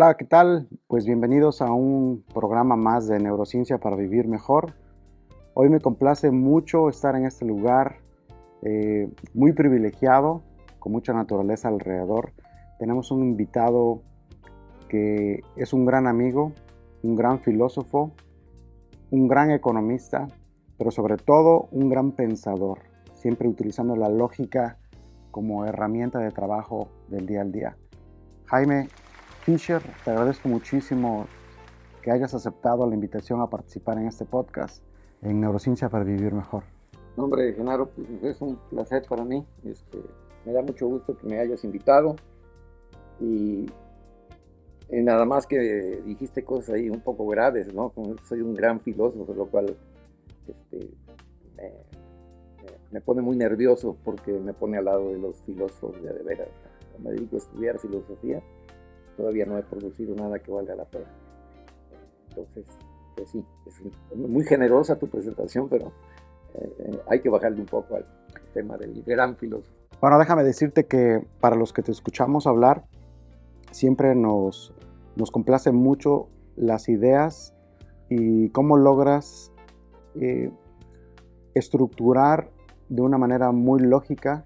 Hola, ¿qué tal? Pues bienvenidos a un programa más de Neurociencia para Vivir Mejor. Hoy me complace mucho estar en este lugar muy privilegiado, con mucha naturaleza alrededor. Tenemos un invitado que es un gran amigo, un gran filósofo, un gran economista, pero sobre todo un gran pensador, siempre utilizando la lógica como herramienta de trabajo del día al día. Jaime Fischer, te agradezco muchísimo que hayas aceptado la invitación a participar en este podcast en Neurociencia para Vivir Mejor. Hombre, Genaro, pues es un placer para mí. Me da mucho gusto que me hayas invitado y, y nada más que dijiste cosas ahí un poco graves, ¿no? Como soy un gran filósofo, lo cual este, me, me pone muy nervioso porque me pone al lado de los filósofos de veras. Me dedico a estudiar filosofía, todavía no he producido nada que valga la pena. Entonces, pues sí, muy generosa tu presentación, pero hay que bajarle un poco al tema del gran filósofo. Bueno, déjame decirte que para los que te escuchamos hablar, siempre nos complace mucho las ideas y cómo logras eh, estructurar de una manera muy lógica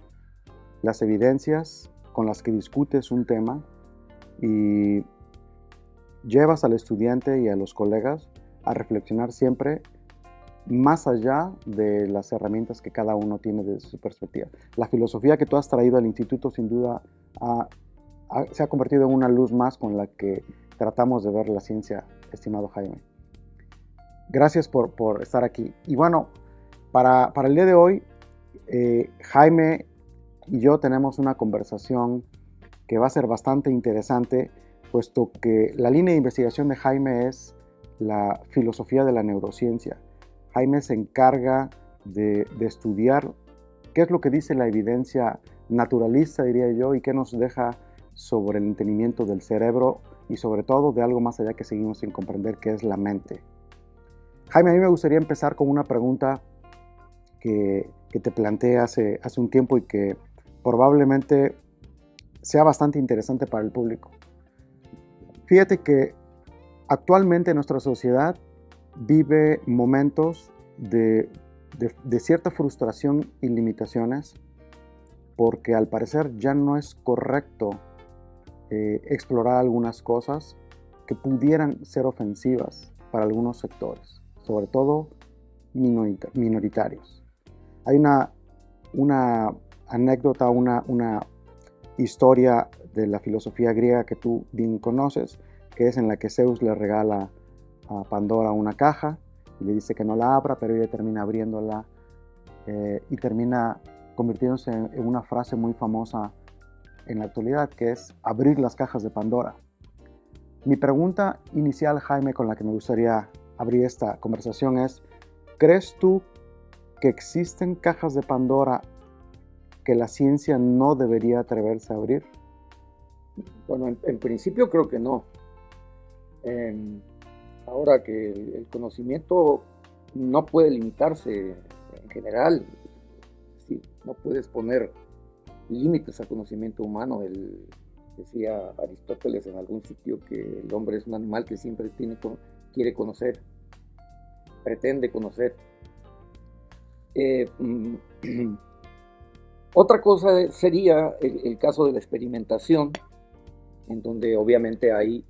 las evidencias con las que discutes un tema y llevas al estudiante y a los colegas a reflexionar siempre más allá de las herramientas que cada uno tiene desde su perspectiva. La filosofía que tú has traído al instituto sin duda se ha convertido en una luz más con la que tratamos de ver la ciencia, estimado Jaime. Gracias por estar aquí. Y bueno, para el día de hoy, Jaime y yo tenemos una conversación que va a ser bastante interesante, puesto que la línea de investigación de Jaime es la filosofía de la neurociencia. Jaime se encarga de estudiar qué es lo que dice la evidencia naturalista, diría yo, y qué nos deja sobre el entendimiento del cerebro y sobre todo de algo más allá que seguimos sin comprender, que es la mente. Jaime, a mí me gustaría empezar con una pregunta que te planteé hace un tiempo y que probablemente sea bastante interesante para el público. Fíjate que actualmente nuestra sociedad vive momentos de cierta frustración y limitaciones porque al parecer ya no es correcto explorar algunas cosas que pudieran ser ofensivas para algunos sectores, sobre todo minoritarios. Hay una anécdota, una historia de la filosofía griega que tú bien conoces, que es en la que Zeus le regala a Pandora una caja y le dice que no la abra, pero ella termina abriéndola y termina convirtiéndose en una frase muy famosa en la actualidad, que es abrir las cajas de Pandora. Mi pregunta inicial, Jaime, con la que me gustaría abrir esta conversación es, ¿crees tú que existen cajas de Pandora que la ciencia no debería atreverse a abrir? Bueno, en principio creo que no. Eh, Ahora que el conocimiento no puede limitarse en general, sí, no puedes poner límites al conocimiento humano. Decía Aristóteles en algún sitio que el hombre es un animal que siempre quiere conocer, pretende conocer. Eh, Otra cosa sería el caso de la experimentación, en donde obviamente hay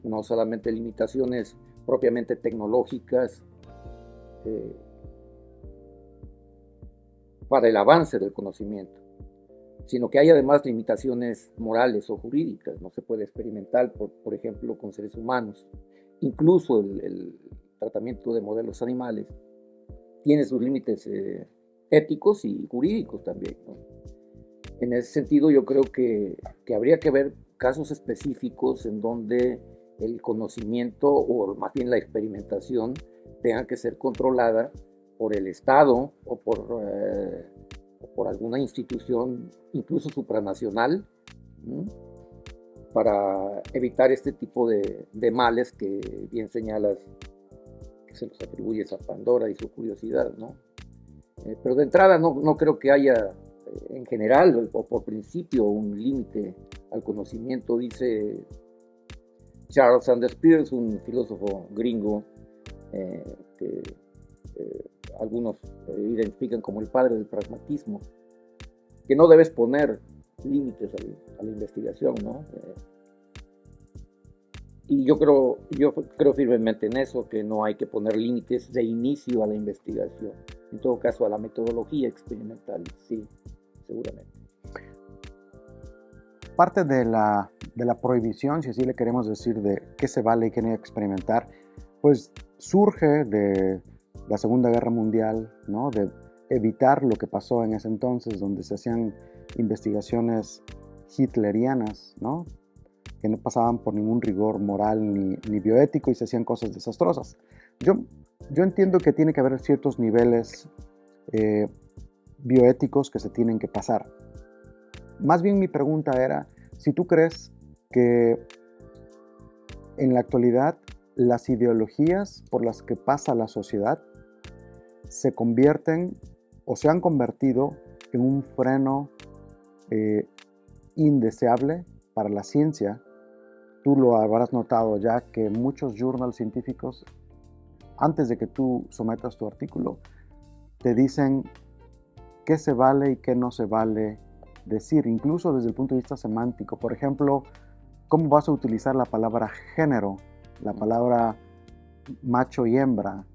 no solamente limitaciones propiamente tecnológicas eh, para el avance del conocimiento, sino que hay además limitaciones morales o jurídicas. No se puede experimentar, por ejemplo, con seres humanos. Incluso el tratamiento de modelos animales tiene sus límites éticos y jurídicos también, ¿no? En ese sentido, yo creo que habría que ver casos específicos en donde el conocimiento o más bien la experimentación tenga que ser controlada por el Estado o por alguna institución, incluso supranacional, ¿no? Para evitar este tipo de males que bien señalas que se los atribuyes a Pandora y su curiosidad, ¿no? Pero de entrada no creo que haya en general o por principio un límite al conocimiento. Dice Charles Sanders Peirce, un filósofo gringo que algunos identifican como el padre del pragmatismo, que no debes poner límites a la investigación, ¿no? Y yo creo firmemente en eso, que no hay que poner límites de inicio a la investigación. En todo caso, a la metodología experimental, sí, seguramente. Parte de la prohibición, si así le queremos decir, de qué se vale y qué no experimentar, pues surge de la Segunda Guerra Mundial, ¿no? De evitar lo que pasó en ese entonces, donde se hacían investigaciones hitlerianas, ¿no? Que no pasaban por ningún rigor moral ni bioético y se hacían cosas desastrosas. Yo entiendo que tiene que haber ciertos niveles bioéticos que se tienen que pasar. Más bien mi pregunta era si tú crees que en la actualidad las ideologías por las que pasa la sociedad se convierten o se han convertido en un freno indeseable para la ciencia. Tú lo habrás notado ya que muchos journals científicos, antes de que tú sometas tu artículo, te dicen qué se vale y qué no se vale decir, incluso desde el punto de vista semántico. Por ejemplo, cómo vas a utilizar la palabra género, la palabra macho y hembra,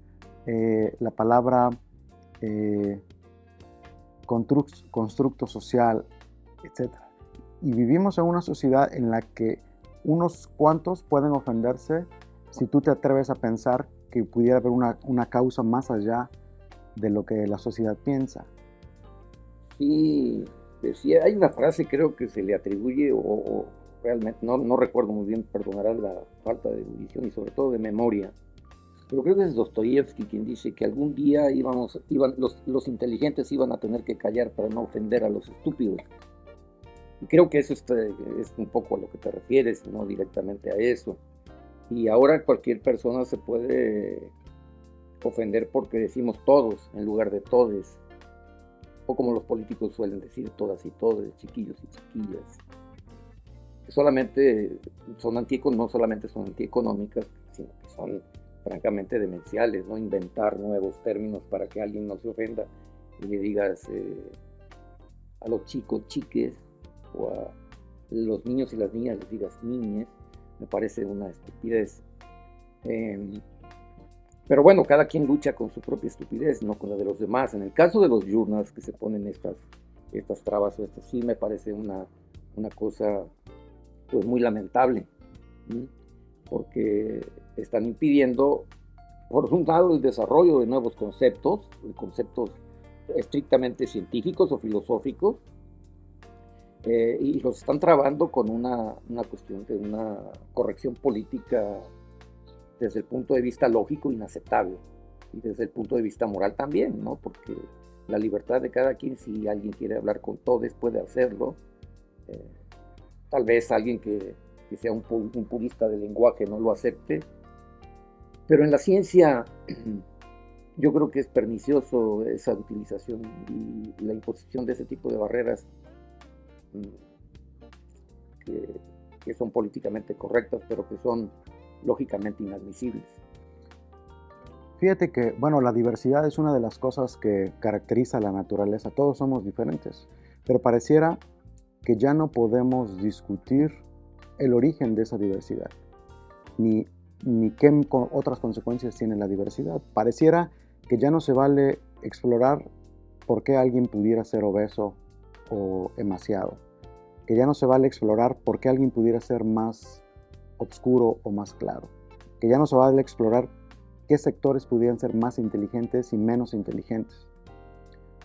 la palabra constructo social, etc. Y vivimos en una sociedad en la que unos cuantos pueden ofenderse si tú te atreves a pensar que pudiera haber una causa más allá de lo que la sociedad piensa. Sí, decía, hay una frase creo que se le atribuye, o realmente no recuerdo muy bien, perdonarás la falta de erudición y sobre todo de memoria, pero creo que es Dostoyevsky quien dice que algún día los inteligentes iban a tener que callar para no ofender a los estúpidos. Y creo que eso es un poco a lo que te refieres, no directamente a eso. Y ahora cualquier persona se puede ofender porque decimos todos en lugar de todes, o como los políticos suelen decir, todas y todes, chiquillos y chiquillas. Solamente no solamente son antieconómicas, sino que son francamente demenciales, ¿no? Inventar nuevos términos para que alguien no se ofenda y le digas a los chicos chiques, o a los niños y las niñas les digas niñes, me parece una estupidez. Pero bueno, cada quien lucha con su propia estupidez, no con la de los demás. En el caso de los journals que se ponen estas trabas, esto sí me parece una cosa pues muy lamentable, ¿sí? Porque están impidiendo, por un lado, el desarrollo de nuevos conceptos estrictamente científicos o filosóficos, y los están trabando con una cuestión de una corrección política desde el punto de vista lógico inaceptable, y desde el punto de vista moral también, ¿no? Porque la libertad de cada quien, si alguien quiere hablar con todos, puede hacerlo. Tal vez alguien que sea un purista del lenguaje no lo acepte, pero en la ciencia yo creo que es pernicioso esa utilización y la imposición de ese tipo de barreras que son políticamente correctas, pero que son lógicamente inadmisibles. Fíjate que, bueno, la diversidad es una de las cosas que caracteriza a la naturaleza. Todos somos diferentes, pero pareciera que ya no podemos discutir el origen de esa diversidad, ni qué otras consecuencias tiene la diversidad. Pareciera que ya no se vale explorar por qué alguien pudiera ser obeso o emaciado, que ya no se vale explorar por qué alguien pudiera ser más oscuro o más claro, que ya no se vale explorar qué sectores pudieran ser más inteligentes y menos inteligentes,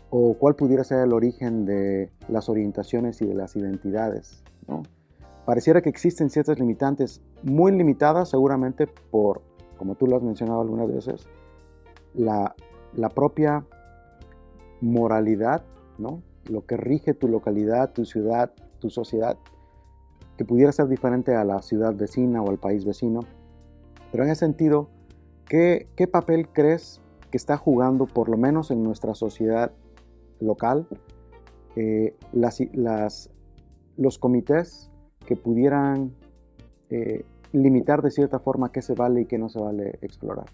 o cuál pudiera ser el origen de las orientaciones y de las identidades, ¿no? Pareciera que existen ciertas limitantes, muy limitadas seguramente por, como tú lo has mencionado algunas veces, la propia moralidad, ¿no? Lo que rige tu localidad, tu ciudad, tu sociedad, que pudiera ser diferente a la ciudad vecina o al país vecino. Pero en ese sentido, ¿qué papel crees que está jugando, por lo menos en nuestra sociedad local, los comités que pudieran limitar de cierta forma qué se vale y qué no se vale explorar.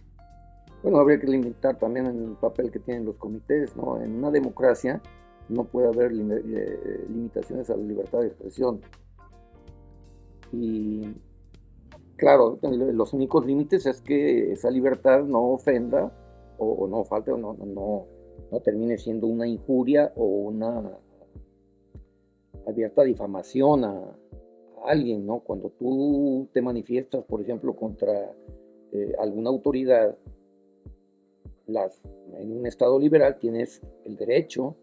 Bueno, habría que limitar también el papel que tienen los comités, ¿no? En una democracia no puede haber limitaciones a la libertad de expresión. Y claro, los únicos límites es que esa libertad no ofenda o no falte o no termine siendo una injuria o una abierta difamación a alguien, ¿no? Cuando tú te manifiestas, por ejemplo, contra alguna autoridad, en un Estado liberal tienes el derecho,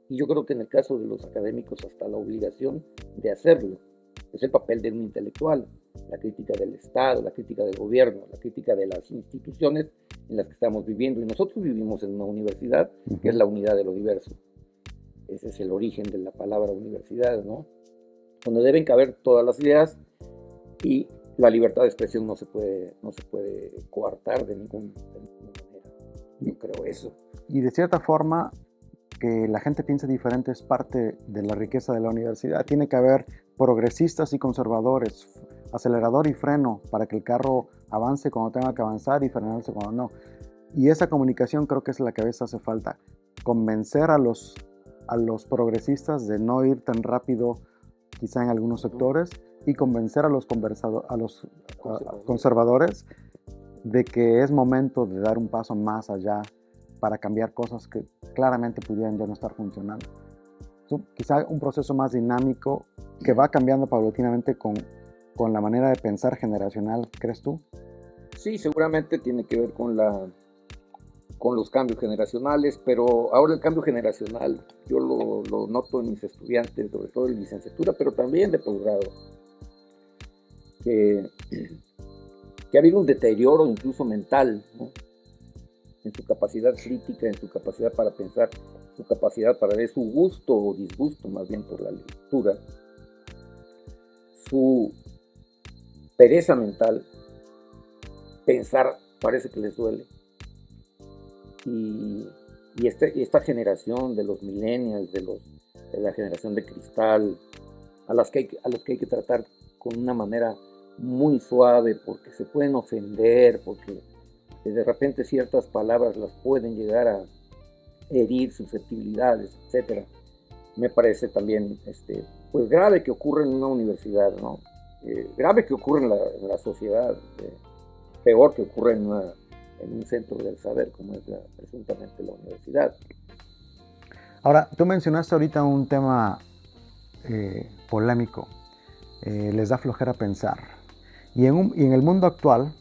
y yo creo que en el caso de los académicos hasta la obligación de hacerlo. Es el papel de un intelectual, la crítica del Estado, la crítica del gobierno, la crítica de las instituciones en las que estamos viviendo. Y nosotros vivimos en una universidad que es la unidad de lo diverso. Ese es el origen de la palabra universidad, ¿no? Donde deben caber todas las ideas y la libertad de expresión no se puede coartar de ninguna manera. Yo creo eso. Y de cierta forma, que la gente piense diferente es parte de la riqueza de la universidad. Tiene que haber progresistas y conservadores, acelerador y freno para que el carro avance cuando tenga que avanzar y frenarse cuando no. Y esa comunicación creo que es la que a veces hace falta. Convencer a los progresistas de no ir tan rápido quizá en algunos sectores y convencer a los conservadores de que es momento de dar un paso más allá para cambiar cosas que claramente pudieran ya no estar funcionando. Quizá un proceso más dinámico que va cambiando paulatinamente con la manera de pensar generacional, ¿crees tú? Sí, seguramente tiene que ver con los cambios generacionales, pero ahora el cambio generacional yo lo noto en mis estudiantes, sobre todo de licenciatura, pero también de posgrado, que ha habido un deterioro incluso mental, ¿no? En su capacidad crítica, en su capacidad para pensar, su capacidad para ver su gusto o disgusto más bien por la lectura, su pereza mental, pensar parece que les duele. Y esta generación de los millennials, de la generación de cristal, a los que hay que tratar con una manera muy suave porque se pueden ofender, porque de repente ciertas palabras las pueden llegar a herir susceptibilidades, etcétera. Me parece también pues grave que ocurra en una universidad, ¿no? Grave que ocurra en la sociedad, peor que ocurra en un centro del saber como es presuntamente la universidad. Ahora, tú mencionaste ahorita un tema polémico, les da flojera pensar. Y en el mundo actual,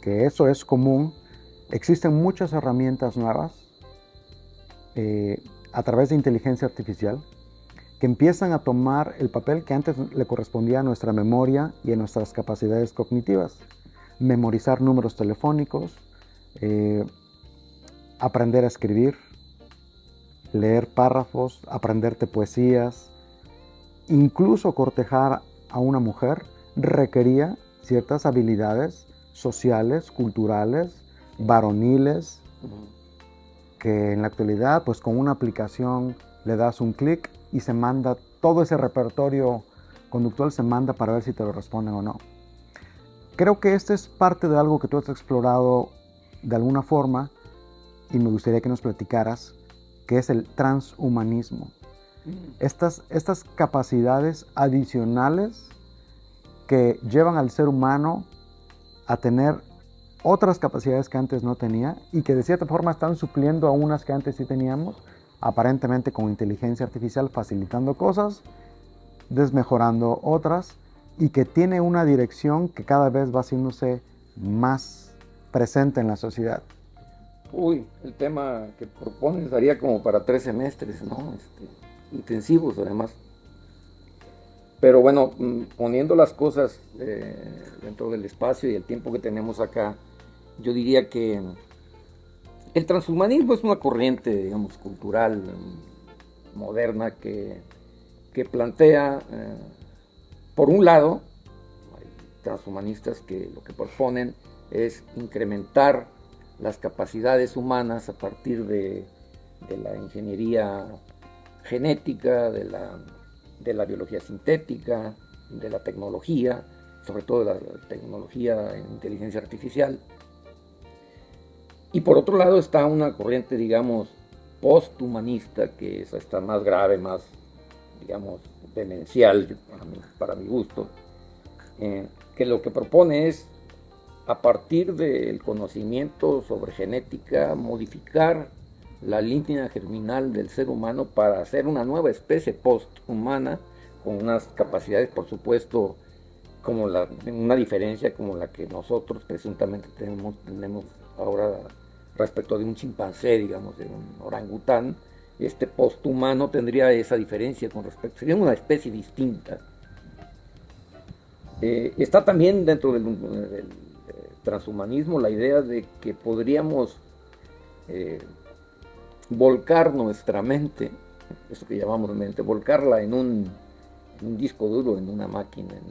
que eso es común, existen muchas herramientas nuevas a través de inteligencia artificial que empiezan a tomar el papel que antes le correspondía a nuestra memoria y a nuestras capacidades cognitivas. Memorizar números telefónicos, aprender a escribir, leer párrafos, aprenderte poesías, incluso cortejar a una mujer requería ciertas habilidades sociales, culturales, varoniles, que en la actualidad pues con una aplicación le das un clic y se manda todo ese repertorio conductual, se manda para ver si te lo responden o no. Creo que este es parte de algo que tú has explorado de alguna forma y me gustaría que nos platicaras, que es el transhumanismo. Estas capacidades adicionales que llevan al ser humano a tener otras capacidades que antes no tenía y que de cierta forma están supliendo a unas que antes sí teníamos, aparentemente con inteligencia artificial facilitando cosas, desmejorando otras y que tiene una dirección que cada vez va haciéndose más presente en la sociedad. Uy, el tema que propones daría como para 3 semestres, ¿no? Intensivos además. Pero bueno, poniendo las cosas dentro del espacio y el tiempo que tenemos acá, yo diría que el transhumanismo es una corriente, digamos, cultural, moderna, que plantea, por un lado, hay transhumanistas que lo que proponen es incrementar las capacidades humanas a partir de la ingeniería genética, de la biología sintética, de la tecnología, sobre todo de la tecnología en inteligencia artificial. Y por otro lado está una corriente, digamos, posthumanista, que esa está más grave, más, digamos, demencial para mi gusto, que lo que propone es, a partir del conocimiento sobre genética, modificar la línea germinal del ser humano para hacer una nueva especie posthumana, con unas capacidades, por supuesto, una diferencia como la que nosotros presuntamente tenemos ahora respecto de un chimpancé, digamos, de un orangután. Este posthumano tendría esa diferencia con respecto, sería una especie distinta. Está también dentro del transhumanismo la idea de que podríamos volcar nuestra mente, eso que llamamos mente, volcarla en un disco duro, en una máquina, en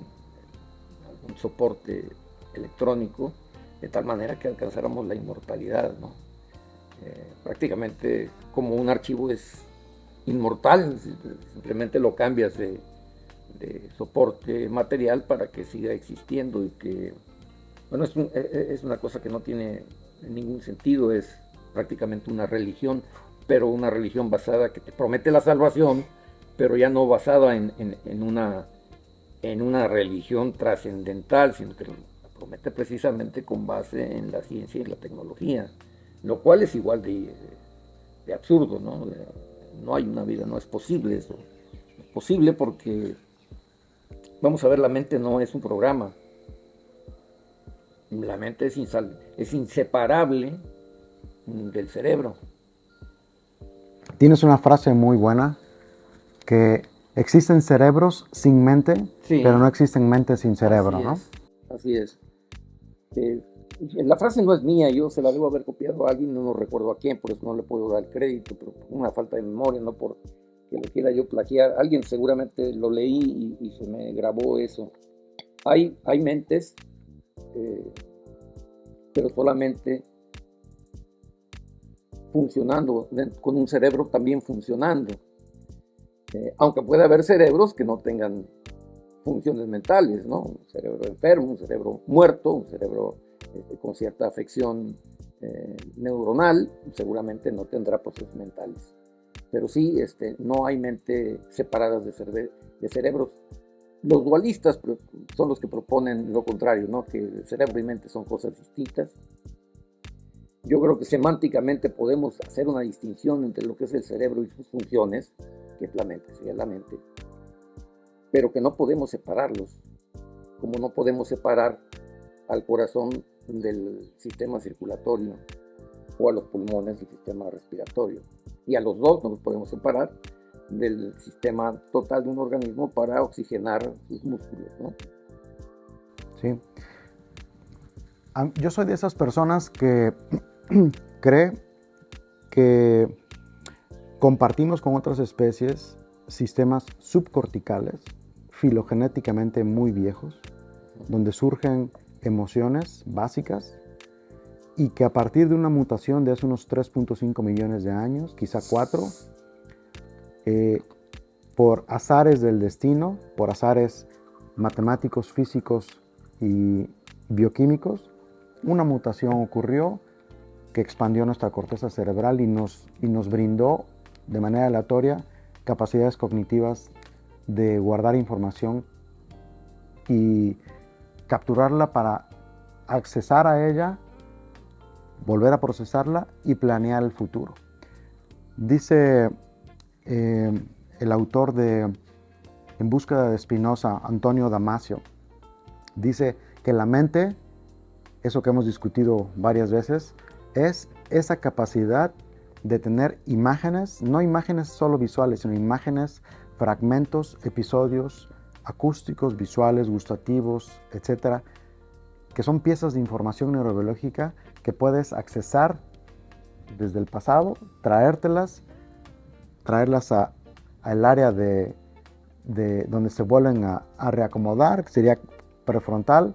algún soporte electrónico, de tal manera que alcanzáramos la inmortalidad, ¿no? Prácticamente como un archivo es inmortal, simplemente lo cambias de soporte material para que siga existiendo y que, bueno, es una cosa que no tiene ningún sentido, es prácticamente una religión, pero una religión basada que te promete la salvación, pero ya no basada en una religión trascendental, sino que lo promete precisamente con base en la ciencia y la tecnología, lo cual es igual de absurdo, ¿no? No hay una vida, no es posible eso. No es posible porque, vamos a ver, la mente no es un programa. La mente es inseparable del cerebro. Tienes una frase muy buena, que existen cerebros sin mente, sí, pero no existen mentes sin cerebro, ¿no? Así es. La frase no es mía, yo se la debo haber copiado a alguien, no recuerdo a quién, por eso no le puedo dar crédito, pero por una falta de memoria, no por que lo quiera yo plagiar. Alguien seguramente lo leí y se me grabó eso. Hay mentes, pero solamente funcionando, con un cerebro también funcionando. Aunque puede haber cerebros que no tengan funciones mentales, ¿no? Un cerebro enfermo, un cerebro muerto, un cerebro con cierta afección neuronal, seguramente no tendrá procesos mentales. Pero sí, no hay mente separadas de cerebros. Los dualistas son los que proponen lo contrario, ¿no? Que cerebro y mente son cosas distintas. Yo creo que semánticamente podemos hacer una distinción entre lo que es el cerebro y sus funciones, que es la mente, sería la mente, pero que no podemos separarlos, como no podemos separar al corazón del sistema circulatorio o a los pulmones del sistema respiratorio. Y a los dos no los podemos separar del sistema total de un organismo para oxigenar sus músculos, ¿no? Sí. Yo soy de esas personas que cree que compartimos con otras especies sistemas subcorticales, filogenéticamente muy viejos, donde surgen emociones básicas y que a partir de una mutación de hace unos 3.5 millones de años, quizá 4, por azares del destino, por azares matemáticos, físicos y bioquímicos, una mutación ocurrió que expandió nuestra corteza cerebral y nos brindó de manera aleatoria capacidades cognitivas de guardar información y capturarla para accesar a ella, volver a procesarla y planear el futuro. Dice el autor de En búsqueda de Spinoza, Antonio Damasio, dice que la mente, eso que hemos discutido varias veces, es esa capacidad de tener imágenes, no imágenes solo visuales, sino imágenes, fragmentos, episodios acústicos, visuales, gustativos, etcétera, que son piezas de información neurobiológica que puedes accesar desde el pasado, traerlas al área de donde se vuelven a reacomodar, que sería prefrontal,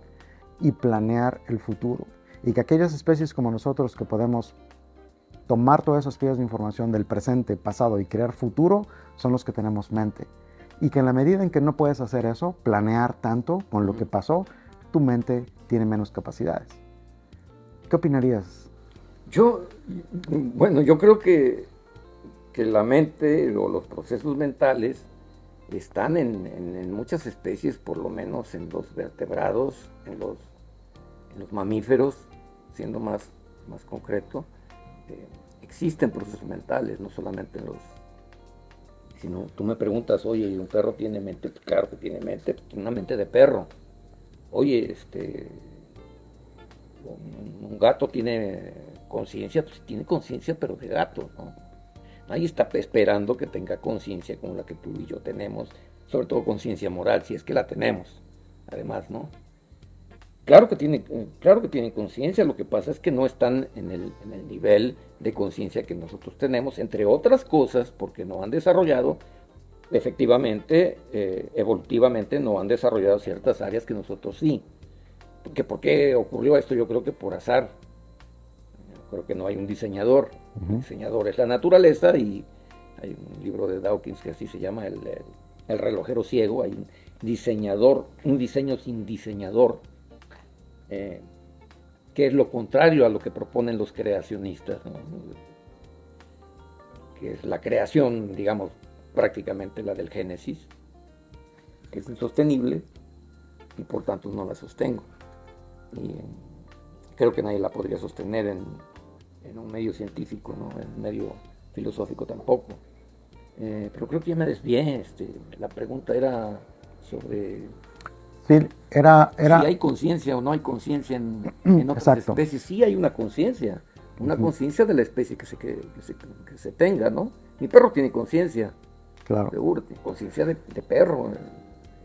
y planear el futuro. Y que aquellas especies como nosotros que podemos tomar todas esas piezas de información del presente, pasado y crear futuro, son los que tenemos mente. Y que en la medida en que no puedes hacer eso, planear tanto con lo que pasó, tu mente tiene menos capacidades. ¿Qué opinarías? Yo creo que la mente o los procesos mentales están en muchas especies, por lo menos en los vertebrados, en los mamíferos, siendo más concreto. Existen procesos mentales, no solamente en los... Si no, tú me preguntas, oye, ¿un perro tiene mente? Pues claro que tiene mente, tiene una mente de perro. Oye, un gato tiene conciencia, pues tiene conciencia, pero de gato, ¿no? Nadie está esperando que tenga conciencia como la que tú y yo tenemos, sobre todo conciencia moral, si es que la tenemos, además, ¿no? Claro que tienen conciencia, lo que pasa es que no están en el nivel de conciencia que nosotros tenemos, entre otras cosas, porque no han desarrollado, efectivamente, evolutivamente, no han desarrollado ciertas áreas que nosotros sí. ¿Por qué ocurrió esto? Yo creo que por azar. Creo que no hay un diseñador. El diseñador es la naturaleza, y hay un libro de Dawkins que así se llama, el relojero ciego. Hay un diseñador, un diseño sin diseñador, que es lo contrario a lo que proponen los creacionistas, ¿no? Que es la creación, digamos, prácticamente la del Génesis, que es insostenible y por tanto no la sostengo. Y creo que nadie la podría sostener en un medio científico, ¿no? En un medio filosófico tampoco. Pero creo que ya me desvié. La pregunta era sobre... Sí, era... si hay conciencia o no hay conciencia en otras Exacto. especies. Sí hay una conciencia conciencia de la especie que se tenga, ¿no? Mi perro tiene conciencia, Claro. seguro, tiene conciencia de perro,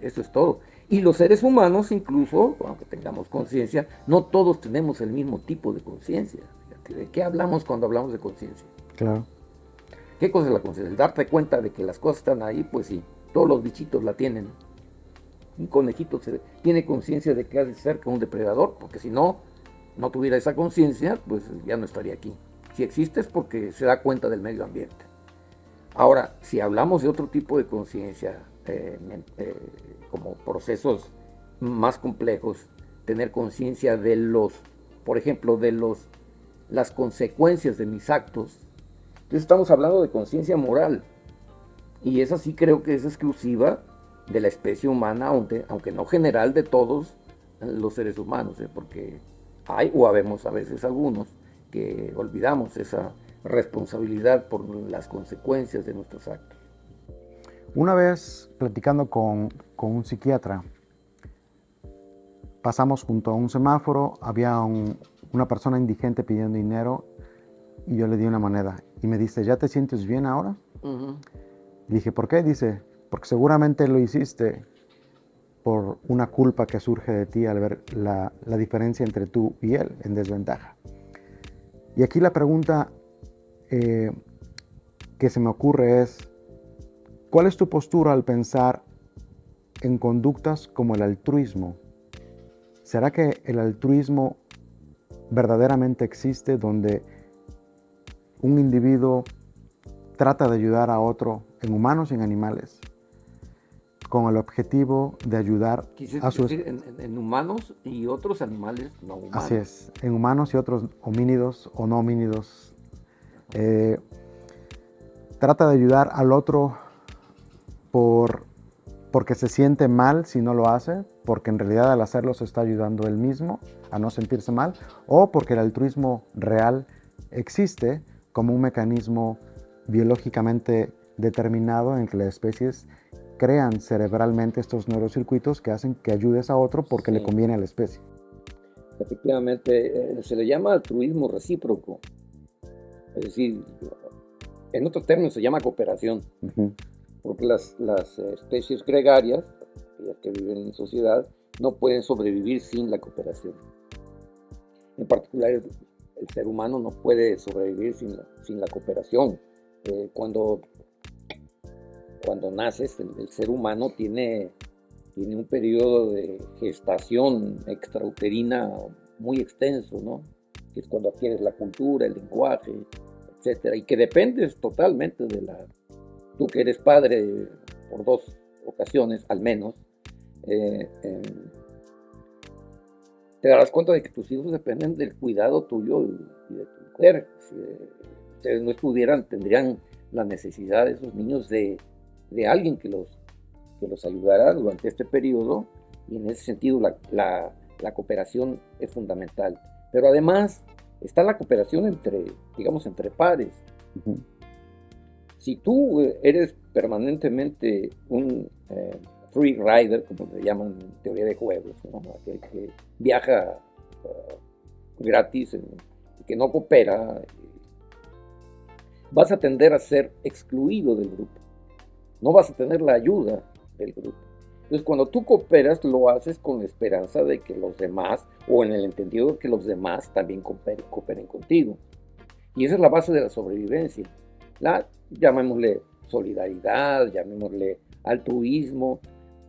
eso es todo. Y los seres humanos, incluso, aunque tengamos conciencia, no todos tenemos el mismo tipo de conciencia. ¿De qué hablamos cuando hablamos de conciencia? Claro. ¿Qué cosa es la conciencia? El darte cuenta de que las cosas están ahí, pues sí, todos los bichitos la tienen. Un conejito tiene conciencia de que ha de cerca un depredador, porque si no tuviera esa conciencia, pues ya no estaría aquí. Si existe es porque se da cuenta del medio ambiente. Ahora, si hablamos de otro tipo de conciencia, como procesos más complejos, tener conciencia de por ejemplo, las consecuencias de mis actos, entonces estamos hablando de conciencia moral. Y esa sí creo que es exclusiva de la especie humana, aunque no general de todos los seres humanos, porque hay o habemos a veces algunos que olvidamos esa responsabilidad por las consecuencias de nuestros actos. Una vez platicando con un psiquiatra, pasamos junto a un semáforo, había una persona indigente pidiendo dinero y yo le di una moneda y me dice, ¿ya te sientes bien ahora? Y dije, ¿por qué? Dice, porque seguramente lo hiciste por una culpa que surge de ti al ver la diferencia entre tú y él en desventaja. Y aquí la pregunta que se me ocurre es, ¿cuál es tu postura al pensar en conductas como el altruismo? ¿Será que el altruismo verdaderamente existe donde un individuo trata de ayudar a otro en humanos y en animales con el objetivo de ayudar a su... en humanos y otros animales no humanos. Así es, en humanos y otros homínidos o no homínidos. Trata de ayudar al otro porque se siente mal si no lo hace, porque en realidad al hacerlo se está ayudando él mismo a no sentirse mal, o porque el altruismo real existe como un mecanismo biológicamente determinado en que las especies crean cerebralmente estos neurocircuitos que hacen que ayudes a otro porque le conviene a la especie. Efectivamente, se le llama altruismo recíproco. Es decir, en otros términos se llama cooperación. Porque las especies gregarias, aquellas que viven en sociedad, no pueden sobrevivir sin la cooperación. En particular, el ser humano no puede sobrevivir sin la cooperación. Cuando naces, el ser humano tiene un periodo de gestación extrauterina muy extenso, ¿no? Que es cuando adquieres la cultura, el lenguaje, etcétera, y que dependes totalmente de tú que eres padre por 2 ocasiones al menos, te darás cuenta de que tus hijos dependen del cuidado tuyo y de tu mujer. Si ustedes no estuvieran, tendrían la necesidad de esos niños de alguien que los ayudara durante este periodo, y en ese sentido la cooperación es fundamental. Pero además está la cooperación entre, digamos, entre pares. Ujú. Si tú eres permanentemente un free rider, como le llaman en teoría de juegos, ¿no? Aquel que viaja gratis y que no coopera, vas a tender a ser excluido del grupo. No vas a tener la ayuda del grupo. Entonces, cuando tú cooperas, lo haces con la esperanza de que los demás, o en el entendido de que los demás también cooperen contigo. Y esa es la base de la sobrevivencia. Llamémosle solidaridad, llamémosle altruismo.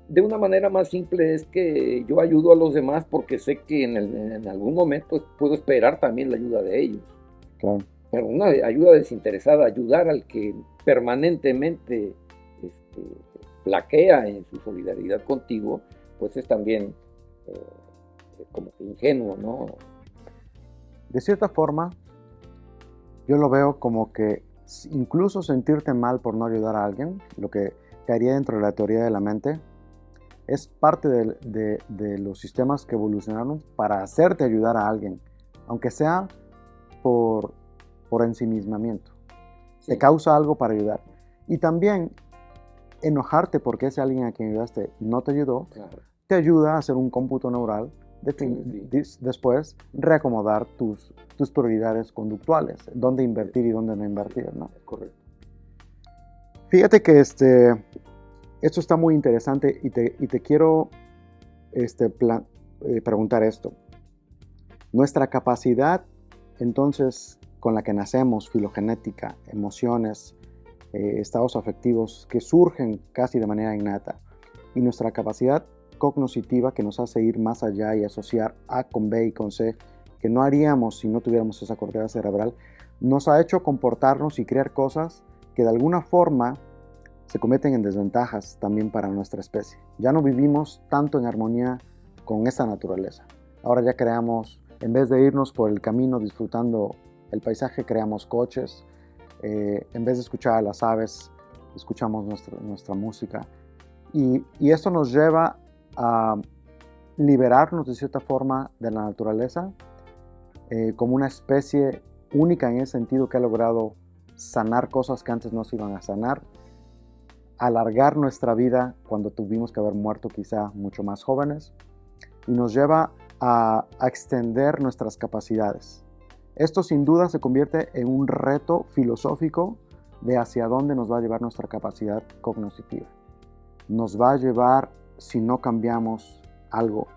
De una manera más simple es que yo ayudo a los demás porque sé que en algún momento puedo esperar también la ayuda de ellos. Claro. Pero una ayuda desinteresada, ayudar al que permanentemente flaquea en su solidaridad contigo, pues es también como que ingenuo, ¿no? De cierta forma, yo lo veo como que incluso sentirte mal por no ayudar a alguien, lo que caería dentro de la teoría de la mente, es parte de los sistemas que evolucionaron para hacerte ayudar a alguien, aunque sea por ensimismamiento. Sí. Te causa algo para ayudar. Y también enojarte porque ese alguien a quien ayudaste no te ayudó, Claro. te ayuda a hacer un cómputo neural, después reacomodar tus prioridades conductuales, dónde invertir y dónde no invertir, ¿no? Correcto. Fíjate que esto está muy interesante y te quiero preguntar esto. Nuestra capacidad, entonces, con la que nacemos, filogenética, emociones, estados afectivos que surgen casi de manera innata, y nuestra capacidad cognitiva que nos hace ir más allá y asociar A con B y con C, que no haríamos si no tuviéramos esa corteza cerebral, nos ha hecho comportarnos y crear cosas que de alguna forma se cometen en desventajas también para nuestra especie. Ya no vivimos tanto en armonía con esa naturaleza. Ahora ya creamos, en vez de irnos por el camino disfrutando el paisaje, creamos coches. En vez de escuchar a las aves, escuchamos nuestra música. Y esto nos lleva a liberarnos de cierta forma de la naturaleza como una especie única en ese sentido que ha logrado sanar cosas que antes no se iban a sanar, alargar nuestra vida cuando tuvimos que haber muerto quizá mucho más jóvenes, y nos lleva a extender nuestras capacidades. Esto sin duda se convierte en un reto filosófico de hacia dónde nos va a llevar nuestra capacidad cognitiva. Nos va a llevar, si no cambiamos algo,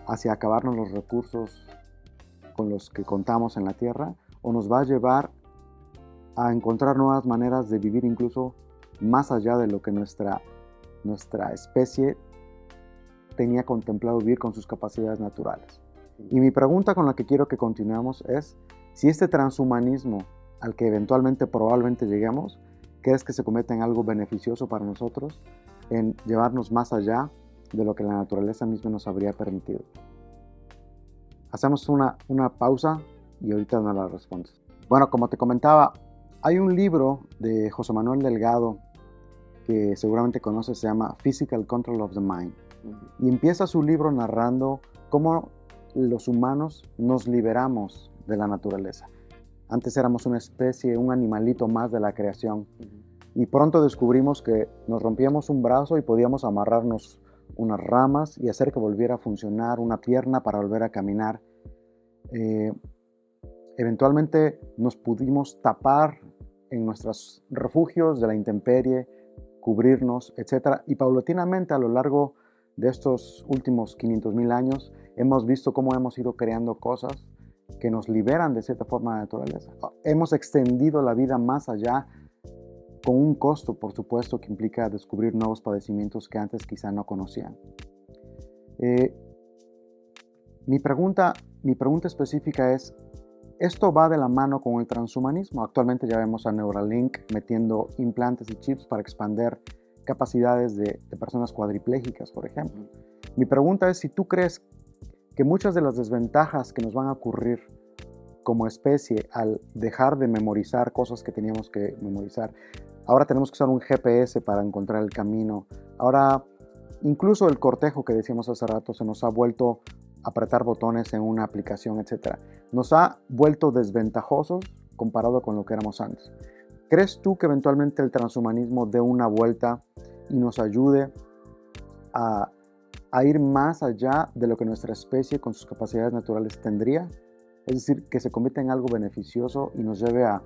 hacia acabarnos los recursos con los que contamos en la Tierra, o nos va a llevar a encontrar nuevas maneras de vivir incluso más allá de lo que nuestra especie tenía contemplado vivir con sus capacidades naturales. Y mi pregunta con la que quiero que continuemos es si este transhumanismo al que eventualmente probablemente lleguemos, ¿crees que se convierte en algo beneficioso para nosotros, en llevarnos más allá de lo que la naturaleza misma nos habría permitido? Hacemos una pausa y ahorita nos la respondes. Bueno, como te comentaba, hay un libro de José Manuel Delgado que seguramente conoces, se llama Physical Control of the Mind. Y empieza su libro narrando cómo los humanos nos liberamos de la naturaleza. Antes éramos una especie, un animalito más de la creación. Y pronto descubrimos que nos rompíamos un brazo y podíamos amarrarnos unas ramas y hacer que volviera a funcionar una pierna para volver a caminar. Eventualmente nos pudimos tapar en nuestros refugios de la intemperie, cubrirnos, etc. Y paulatinamente a lo largo de estos últimos 500,000 años hemos visto cómo hemos ido creando cosas que nos liberan de cierta forma de la naturaleza. Hemos extendido la vida más allá, con un costo, por supuesto, que implica descubrir nuevos padecimientos que antes quizá no conocían. Mi pregunta específica es, ¿esto va de la mano con el transhumanismo? Actualmente ya vemos a Neuralink metiendo implantes y chips para expandir capacidades de personas cuadriplégicas, por ejemplo. Mi pregunta es si tú crees que muchas de las desventajas que nos van a ocurrir como especie al dejar de memorizar cosas que teníamos que memorizar, ahora tenemos que usar un GPS para encontrar el camino, ahora incluso el cortejo que decíamos hace rato se nos ha vuelto apretar botones en una aplicación, etc. Nos ha vuelto desventajosos comparado con lo que éramos antes. ¿Crees tú que eventualmente el transhumanismo dé una vuelta y nos ayude a ir más allá de lo que nuestra especie con sus capacidades naturales tendría? Es decir, que se convierta en algo beneficioso y nos lleve a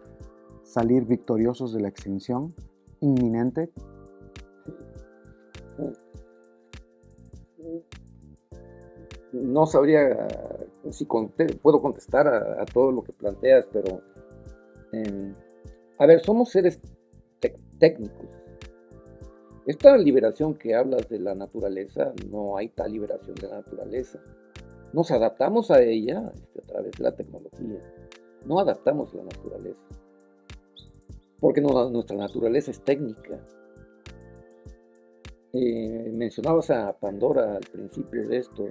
salir victoriosos de la extinción inminente. No sabría si puedo contestar a todo lo que planteas, pero a ver, somos seres técnicos. Esta liberación que hablas de la naturaleza, no hay tal liberación de la naturaleza. Nos adaptamos a ella a través de la tecnología. No adaptamos la naturaleza. Porque nuestra naturaleza es técnica. Mencionabas a Pandora al principio de esto.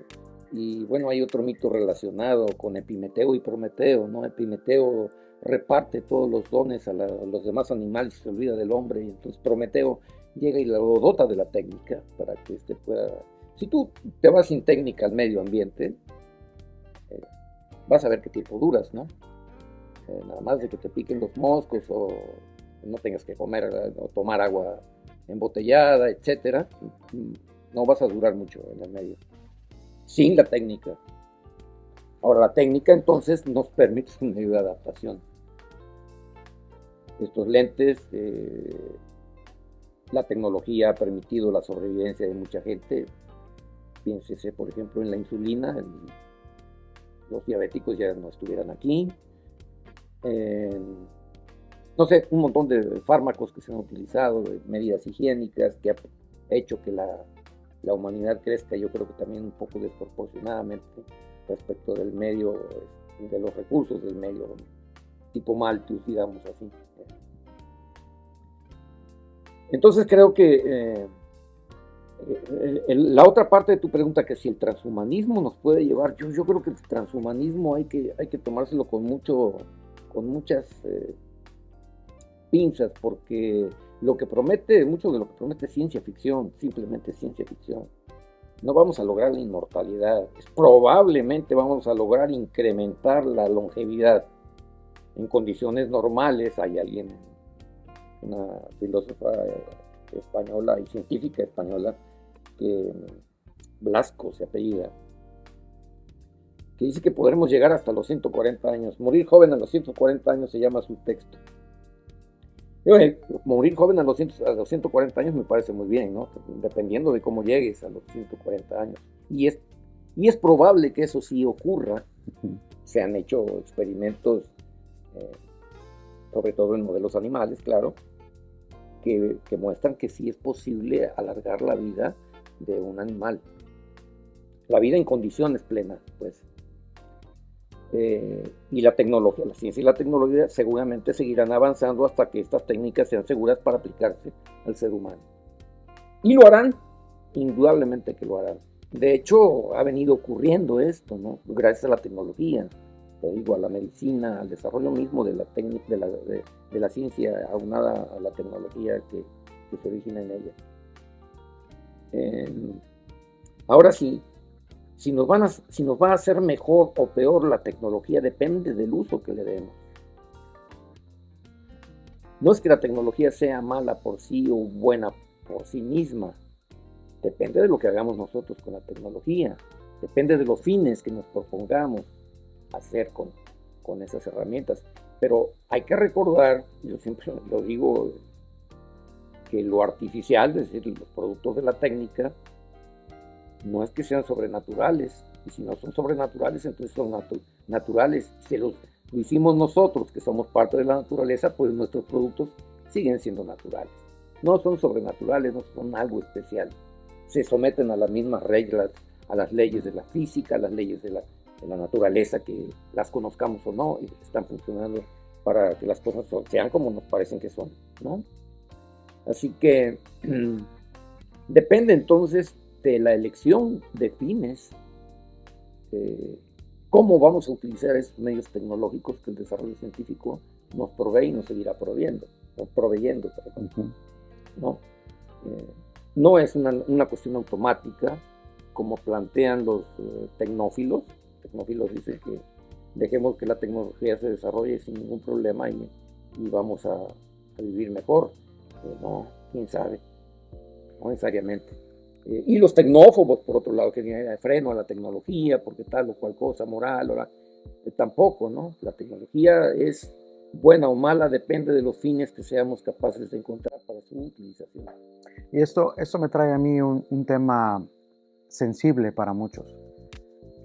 Y bueno, hay otro mito relacionado con Epimeteo y Prometeo, ¿no? Epimeteo reparte todos los dones a los demás animales y se olvida del hombre. Y entonces Prometeo llega y lo dota de la técnica para que pueda... Si tú te vas sin técnica al medio ambiente, vas a ver qué tiempo duras, ¿no? Nada más de que te piquen los moscos o no tengas que comer o tomar agua embotellada, etcétera, no vas a durar mucho en el medio. Sin la técnica. Ahora, la técnica entonces nos permite un medio de adaptación. Estos lentes, la tecnología ha permitido la sobrevivencia de mucha gente. Piénsese, por ejemplo, en la insulina. Los diabéticos ya no estuvieran aquí. No sé, un montón de fármacos que se han utilizado, de medidas higiénicas, que ha hecho que la humanidad crezca, yo creo que también un poco desproporcionadamente respecto del medio, de los recursos del medio, tipo Malthus, digamos así. Entonces creo que la otra parte de tu pregunta, que si el transhumanismo nos puede llevar, yo creo que el transhumanismo hay que tomárselo con muchas pinzas, porque mucho de lo que promete es ciencia ficción, simplemente ciencia ficción. No vamos a lograr la inmortalidad, probablemente vamos a lograr incrementar la longevidad. En condiciones normales, hay alguien, una filósofa española y científica española, que Blasco se apellida, que dice que podremos llegar hasta los 140 años. Morir joven a los 140 años se llama su texto. Morir joven a los 140 años me parece muy bien, ¿no? Dependiendo de cómo llegues a los 140 años. Y es probable que eso sí ocurra. Se han hecho experimentos, sobre todo en modelos animales, claro, que muestran que sí es posible alargar la vida de un animal. La vida en condiciones plenas, pues. Y la tecnología, la ciencia y la tecnología seguramente seguirán avanzando hasta que estas técnicas sean seguras para aplicarse al ser humano. Y lo harán, indudablemente que lo harán. De hecho, ha venido ocurriendo esto, ¿no? Gracias a la tecnología, te digo, a la medicina, al desarrollo mismo de la ciencia aunada a la tecnología que se origina en ella. Ahora sí, si nos va a hacer mejor o peor la tecnología, depende del uso que le demos. No es que la tecnología sea mala por sí o buena por sí misma. Depende de lo que hagamos nosotros con la tecnología. Depende de los fines que nos propongamos hacer con esas herramientas. Pero hay que recordar, yo siempre lo digo, que lo artificial, es decir, los productos de la técnica, no es que sean sobrenaturales. Y si no son sobrenaturales, entonces son naturales. Si lo hicimos nosotros, que somos parte de la naturaleza, pues nuestros productos siguen siendo naturales. No son sobrenaturales, no son algo especial. Se someten a las mismas reglas, a las leyes de la física, a las leyes de la naturaleza, que las conozcamos o no, y están funcionando para que las cosas sean como nos parecen que son, ¿no? Así que depende entonces de la elección de fines cómo vamos a utilizar estos medios tecnológicos que el desarrollo científico nos provee y nos seguirá proveyendo, perdón, ¿no? No es una cuestión automática, como plantean los tecnófilos. Los tecnófilos dicen que dejemos que la tecnología se desarrolle sin ningún problema y vamos a vivir mejor. No, quién sabe, no necesariamente. Y los tecnófobos, por otro lado, que tienen freno a la tecnología, porque tal o cual cosa moral, tampoco, ¿no? La tecnología es buena o mala, depende de los fines que seamos capaces de encontrar para su utilización. Y esto me trae a mí un tema sensible para muchos.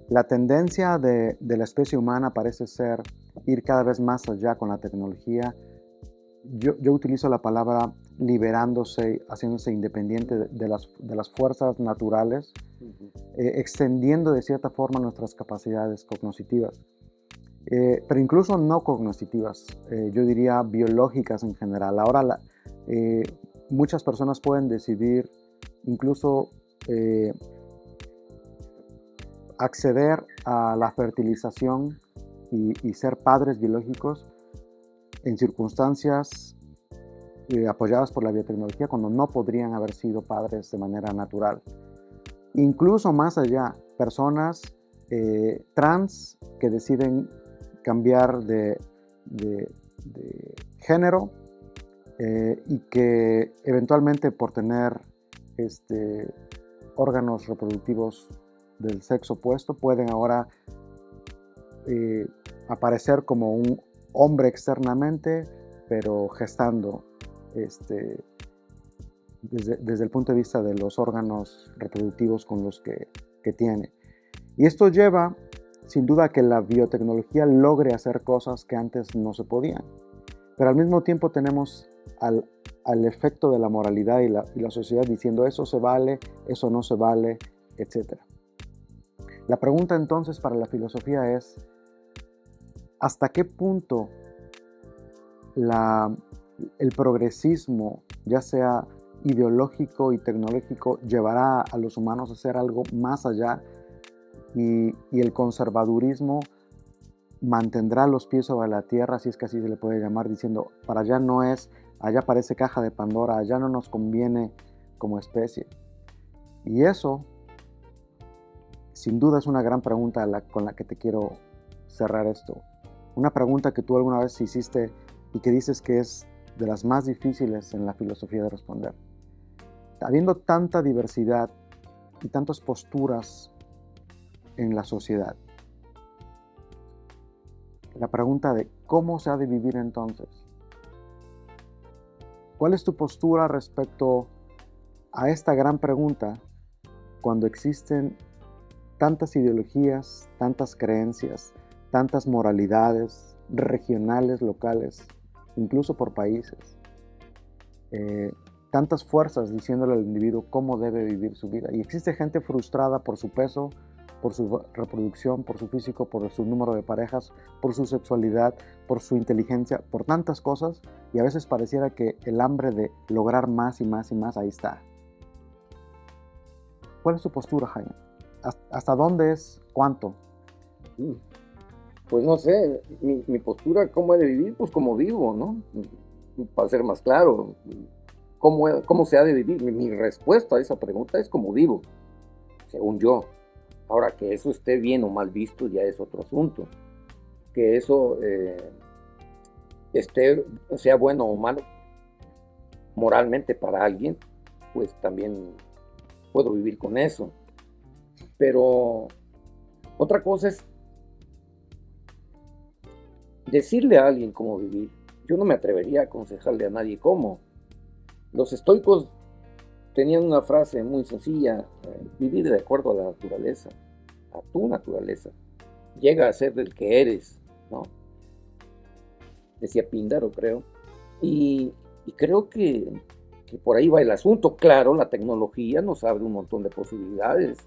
La tendencia de la especie humana parece ser ir cada vez más allá con la tecnología. Yo utilizo la palabra liberándose, haciéndose independiente de las fuerzas naturales, extendiendo de cierta forma nuestras capacidades cognitivas. Pero incluso no cognitivas, yo diría biológicas en general. Ahora muchas personas pueden decidir incluso acceder a la fertilización y ser padres biológicos en circunstancias apoyadas por la biotecnología cuando no podrían haber sido padres de manera natural. Incluso más allá, personas trans que deciden cambiar de género y que eventualmente por tener órganos reproductivos del sexo opuesto pueden ahora aparecer como un hombre externamente, pero gestando desde el punto de vista de los órganos reproductivos con los que tiene. Y esto lleva sin duda a que la biotecnología logre hacer cosas que antes no se podían. Pero al mismo tiempo tenemos al efecto de la moralidad y la sociedad diciendo eso se vale, eso no se vale, etc. La pregunta entonces para la filosofía es, ¿hasta qué punto el progresismo, ya sea ideológico y tecnológico, llevará a los humanos a hacer algo más allá y el conservadurismo mantendrá los pies sobre la tierra, si es que así se le puede llamar, diciendo, para allá no es, allá parece caja de Pandora, allá no nos conviene como especie? Y eso, sin duda, es una gran pregunta con la que te quiero cerrar esto. Una pregunta que tú alguna vez hiciste y que dices que es de las más difíciles en la filosofía de responder. Habiendo tanta diversidad y tantas posturas en la sociedad, la pregunta de cómo se ha de vivir entonces. ¿Cuál es tu postura respecto a esta gran pregunta cuando existen tantas ideologías, tantas creencias, tantas moralidades regionales, locales, incluso por países? Tantas fuerzas diciéndole al individuo cómo debe vivir su vida. Y existe gente frustrada por su peso, por su reproducción, por su físico, por su número de parejas, por su sexualidad, por su inteligencia, por tantas cosas, y a veces pareciera que el hambre de lograr más y más y más ahí está. ¿Cuál es tu postura, Jaime? ¿Hasta dónde es cuánto? Pues no sé, mi postura, ¿cómo he de vivir? Pues como vivo, ¿no? Para ser más claro, ¿cómo se ha de vivir? Mi respuesta a esa pregunta es como vivo, según yo. Ahora, que eso esté bien o mal visto ya es otro asunto. Que eso sea bueno o malo moralmente para alguien, pues también puedo vivir con eso. Pero otra cosa es decirle a alguien cómo vivir. Yo no me atrevería a aconsejarle a nadie cómo. Los estoicos tenían una frase muy sencilla: vivir de acuerdo a la naturaleza, a tu naturaleza. Llega a ser del que eres, ¿no? Decía Píndaro, creo. Y creo que por ahí va el asunto. Claro, la tecnología nos abre un montón de posibilidades.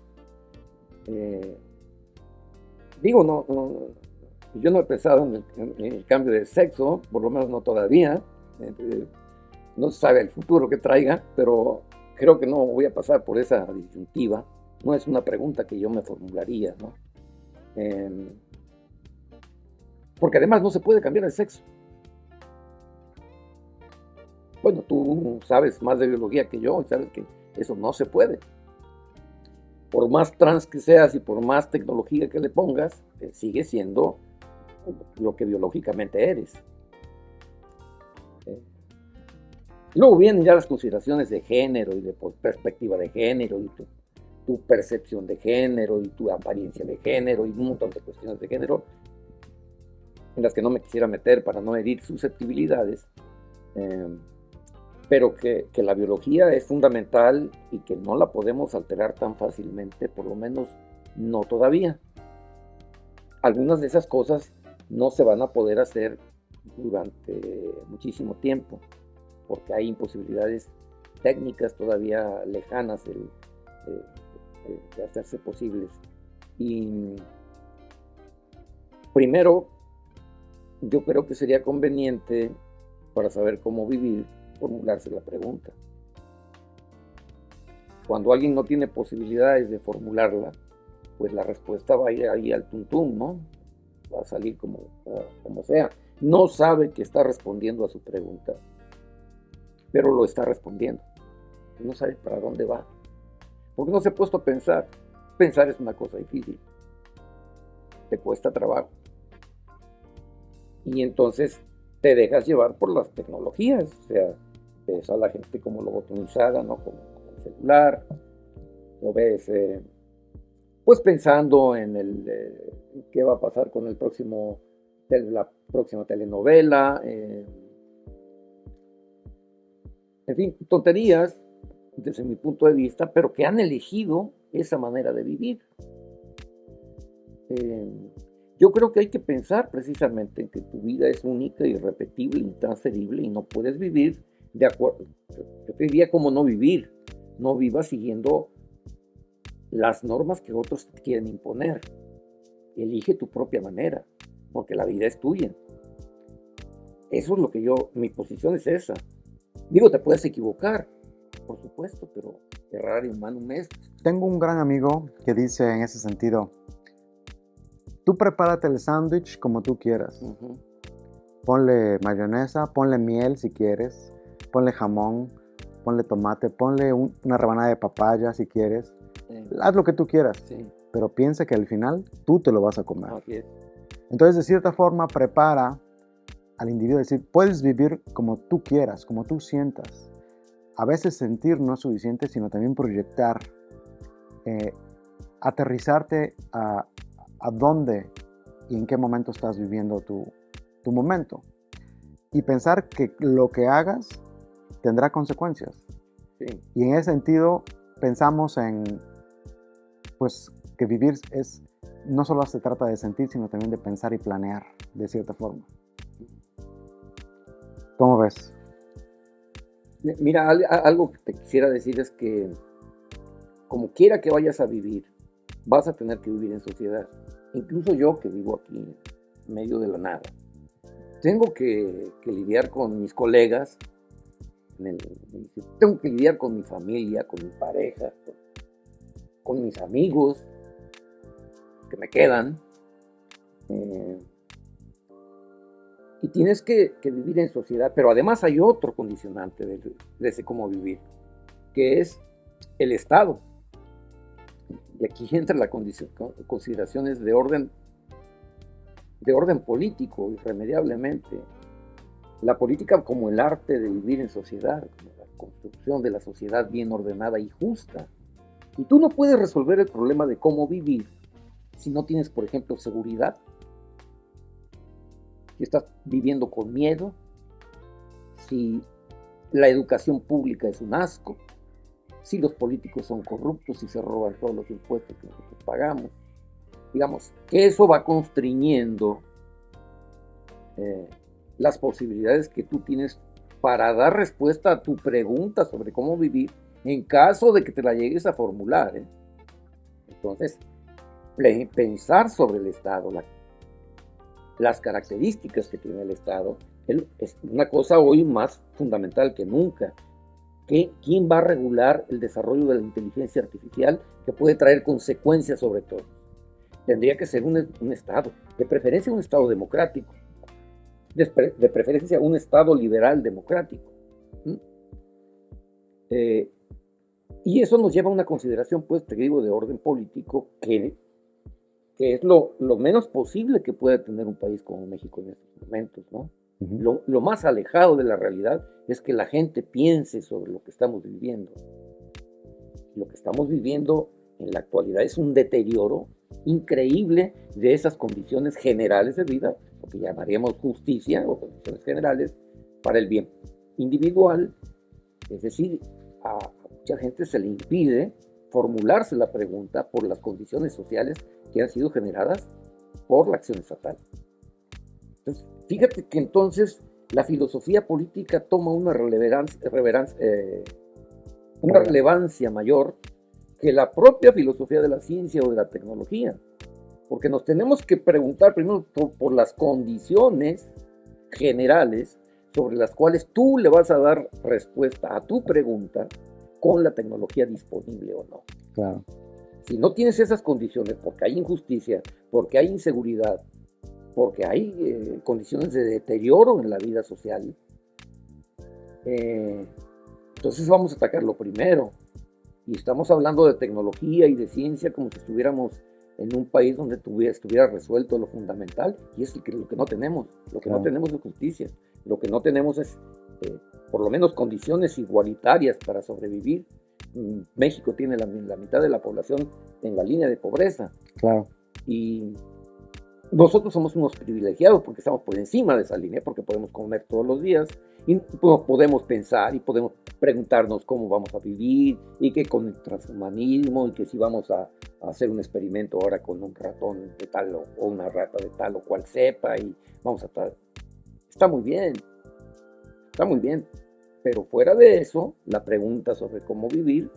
Yo no he pensado en el cambio de sexo, por lo menos no todavía. No se sabe el futuro que traiga, pero creo que no voy a pasar por esa disyuntiva. No es una pregunta que yo me formularía, ¿no? Porque además no se puede cambiar el sexo. Bueno, tú sabes más de biología que yo y sabes que eso no se puede. Por más trans que seas y por más tecnología que le pongas, sigue siendo lo que biológicamente eres. Luego vienen ya las consideraciones de género y de perspectiva de género y tu percepción de género y tu apariencia de género y un montón de cuestiones de género en las que no me quisiera meter para no herir susceptibilidades, pero que la biología es fundamental y que no la podemos alterar tan fácilmente, por lo menos no todavía. Algunas de esas cosas no se van a poder hacer durante muchísimo tiempo, porque hay imposibilidades técnicas todavía lejanas de hacerse posibles. Y primero, yo creo que sería conveniente, para saber cómo vivir, formularse la pregunta. Cuando alguien no tiene posibilidades de formularla, pues la respuesta va a ir ahí al tuntún, ¿no? Va a salir como sea. No sabe que está respondiendo a su pregunta, pero lo está respondiendo. No sabe para dónde va. Porque no se ha puesto a pensar. Pensar es una cosa difícil. Te cuesta trabajo. Y entonces te dejas llevar por las tecnologías. O sea, ves a la gente como lobotomizada, ¿no? Con el celular. Lo ves, pues pensando en qué va a pasar con la próxima telenovela. En fin, tonterías desde mi punto de vista, pero que han elegido esa manera de vivir. Yo creo que hay que pensar precisamente en que tu vida es única, irrepetible, intransferible y no puedes vivir de acuerdo. Yo te diría como no vivir. No vivas siguiendo las normas que otros te quieren imponer. Elige tu propia manera, porque la vida es tuya. Eso es lo que mi posición es esa. Digo, te puedes equivocar, por supuesto, pero errare humanum est. Tengo un gran amigo que dice en ese sentido, tú prepárate el sándwich como tú quieras. Ponle mayonesa, ponle miel si quieres, ponle jamón, ponle tomate, ponle una rebanada de papaya si quieres. Haz lo que tú quieras, pero piensa que al final tú te lo vas a comer. Entonces, de cierta forma, prepara al individuo, es decir, puedes vivir como tú quieras, como tú sientas. A veces sentir no es suficiente, sino también proyectar, aterrizarte a dónde y en qué momento estás viviendo tu momento. Y pensar que lo que hagas tendrá consecuencias. Y en ese sentido, pensamos pues, que vivir no solo se trata de sentir, sino también de pensar y planear de cierta forma. ¿Cómo ves? Mira, algo que te quisiera decir es que como quiera que vayas a vivir, vas a tener que vivir en sociedad. Incluso yo, que vivo aquí en medio de la nada, tengo que lidiar con mis colegas, tengo que lidiar con mi familia, con mi pareja, con mis amigos que me quedan. Y tienes que vivir en sociedad, pero además hay otro condicionante de ese cómo vivir, que es el Estado. Y aquí entra la consideraciones de orden político, irremediablemente. La política como el arte de vivir en sociedad, como la construcción de la sociedad bien ordenada y justa. Y tú no puedes resolver el problema de cómo vivir si no tienes, por ejemplo, seguridad, si estás viviendo con miedo, si la educación pública es un asco, si los políticos son corruptos y se roban todos los impuestos que nosotros pagamos. Digamos que eso va constriñendo las posibilidades que tú tienes para dar respuesta a tu pregunta sobre cómo vivir en caso de que te la llegues a formular. Entonces, pensar sobre el Estado, las características que tiene el Estado, es una cosa hoy más fundamental que nunca. ¿Quién va a regular el desarrollo de la inteligencia artificial que puede traer consecuencias sobre todo? tendría que ser un Estado, de preferencia un Estado democrático, de preferencia un Estado liberal democrático. ¿Mm? Y eso nos lleva a una consideración, pues, te digo, de orden político, que es lo menos posible que puede tener un país como México en estos momentos, ¿no? Lo más alejado de la realidad es que la gente piense sobre lo que estamos viviendo. Lo que estamos viviendo en la actualidad es un deterioro increíble de esas condiciones generales de vida, lo que llamaríamos justicia o condiciones generales para el bien individual. Es decir, a mucha gente se le impide formularse la pregunta por las condiciones sociales que han sido generadas por la acción estatal. Entonces, fíjate que entonces la filosofía política toma una relevancia mayor que la propia filosofía de la ciencia o de la tecnología, porque nos tenemos que preguntar primero por las condiciones generales sobre las cuales tú le vas a dar respuesta a tu pregunta con la tecnología disponible o no. Claro. Si no tienes esas condiciones, porque hay injusticia, porque hay inseguridad, porque hay condiciones de deterioro en la vida social, entonces vamos a atacar lo primero. Y estamos hablando de tecnología y de ciencia como si estuviéramos en un país donde estuviera resuelto lo fundamental, y es lo que no tenemos. Lo que no tenemos es justicia. Lo que no tenemos es, por lo menos, condiciones igualitarias para sobrevivir. México tiene la mitad de la población en la línea de pobreza. Claro. Y nosotros somos unos privilegiados porque estamos por encima de esa línea, porque podemos comer todos los días y podemos pensar y podemos preguntarnos cómo vamos a vivir, y que con el transhumanismo, y que si vamos a hacer un experimento ahora con un ratón de tal o una rata de tal o cual cepa, y vamos a estar... Está muy bien, pero fuera de eso, la pregunta sobre cómo vivir,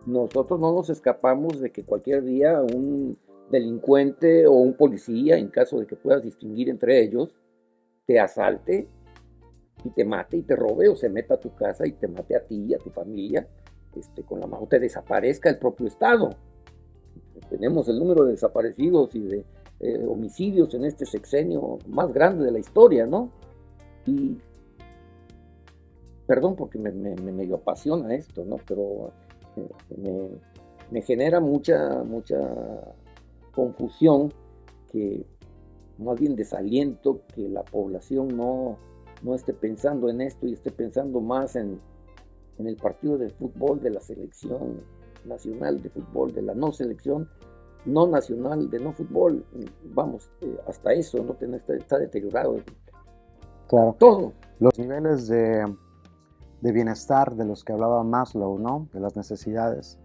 nosotros no nos escapamos de que cualquier día un delincuente o un policía, en caso de que puedas distinguir entre ellos, te asalte y te mate y te robe, o se meta a tu casa y te mate a ti y a tu familia, con la mano, te desaparezca el propio Estado. Tenemos el número de desaparecidos y de homicidios en este sexenio más grande de la historia, ¿no? Y perdón porque me medio apasiona esto, ¿no? Pero me genera mucha confusión, que más bien desaliento, que la población no esté pensando en esto y esté pensando más en el partido de fútbol de la selección nacional de fútbol, de la no selección no nacional de no fútbol. Vamos, hasta eso no está deteriorado. Claro. Todo. Los niveles de bienestar de los que hablaba Maslow, ¿no? De las necesidades.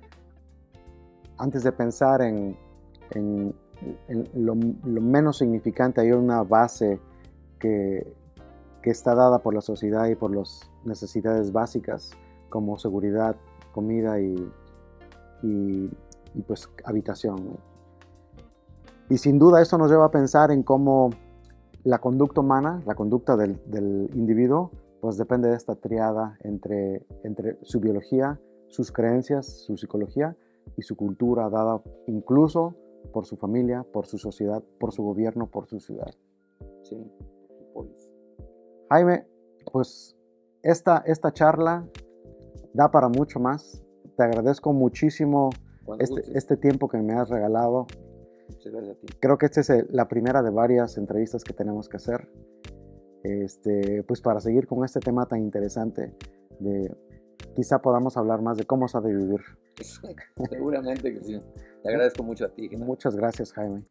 Antes de pensar en lo menos significante, hay una base que está dada por la sociedad y por las necesidades básicas, como seguridad, comida y pues habitación, ¿no? Y sin duda esto nos lleva a pensar en cómo la conducta humana, la conducta del individuo, pues depende de esta triada entre su biología, sus creencias, su psicología y su cultura, dada incluso por su familia, por su sociedad, por su gobierno, por su ciudad. Sí. Jaime, pues esta charla da para mucho más. Te agradezco muchísimo este tiempo que me has regalado. Muchas gracias a ti. Creo que esta es la primera de varias entrevistas que tenemos que hacer, pues para seguir con este tema tan interesante. Quizá podamos hablar más de cómo se ha de vivir. Seguramente que sí. Te agradezco mucho a ti, Genaro. Muchas gracias, Jaime.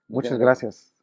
Muchas gracias.